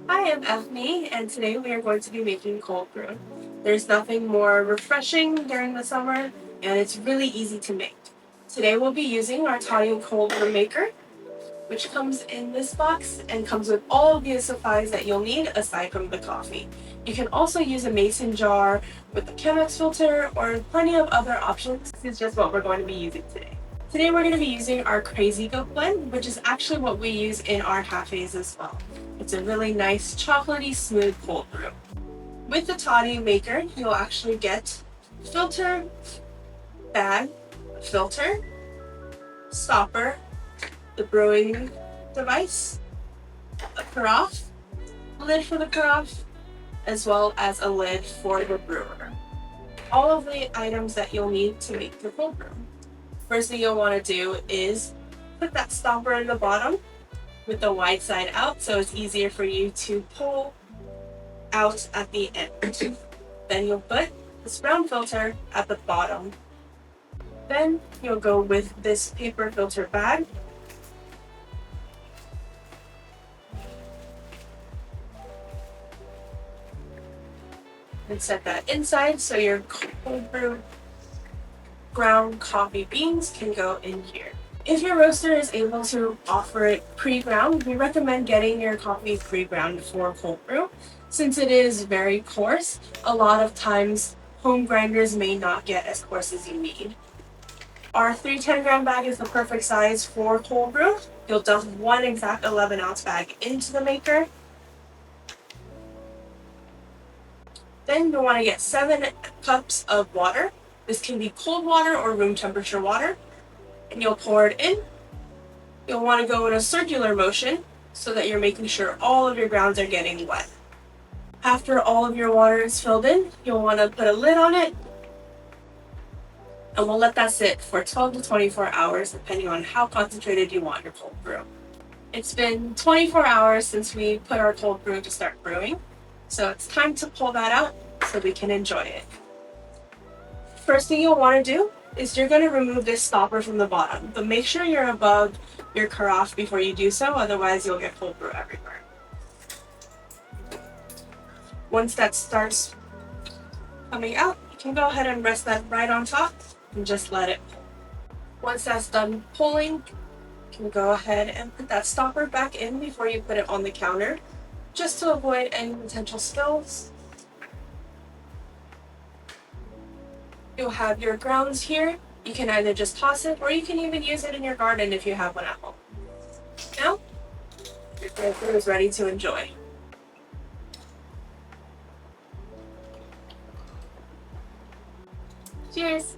Hi, I'm Ethne, and today we are going to be making cold brew. There's nothing more refreshing during the summer, and it's really easy to make. Today we'll be using our toddy cold brew maker, which comes in this box and comes with all of the supplies that you'll need aside from the coffee. You can also use a mason jar with a Chemex filter or plenty of other options. This is just what we're going to be using today. Today we're going to be using our Crazy Goat blend, which is actually what we use in our cafes as well. It's a really nice chocolatey smooth cold brew. With the toddy maker, you'll actually get filter, bag, filter, stopper, the brewing device, a carafe, lid for the carafe, as well as a lid for the brewer. All of the items that you'll need to make the cold brew. First thing you'll want to do is put that stopper in the bottom with the wide side out so it's easier for you to pull out at the end. Then you'll put this brown filter at the bottom. Then you'll go with this paper filter bag. And set that inside so your cold brew ground coffee beans can go in here. If your roaster is able to offer it pre-ground, we recommend getting your coffee pre-ground for cold brew. Since it is very coarse, a lot of times home grinders may not get as coarse as you need. Our 310-gram bag is the perfect size for cold brew. You'll dump one exact 11-ounce bag into the maker. Then you'll want to get 7 cups of water. This can be cold water or room temperature water. And you'll pour it in. You'll want to go in a circular motion so that you're making sure all of your grounds are getting wet. After all of your water is filled in, you'll want to put a lid on it, and we'll let that sit for 12 to 24 hours depending on how concentrated you want your cold brew. It's been 24 hours since we put our cold brew to start brewing, so it's time to pull that out so we can enjoy it. First thing you'll want to do is you're going to remove this stopper from the bottom, but make sure you're above your carafe before you do so, otherwise you'll get cold brew everywhere. Once that starts coming out, you can go ahead and rest that right on top and just let it pull. Once that's done pulling, you can go ahead and put that stopper back in before you put it on the counter, just to avoid any potential spills. You'll have your grounds here. You can either just toss it or you can even use it in your garden if you have one at home. Now, your cold brew is ready to enjoy. Cheers!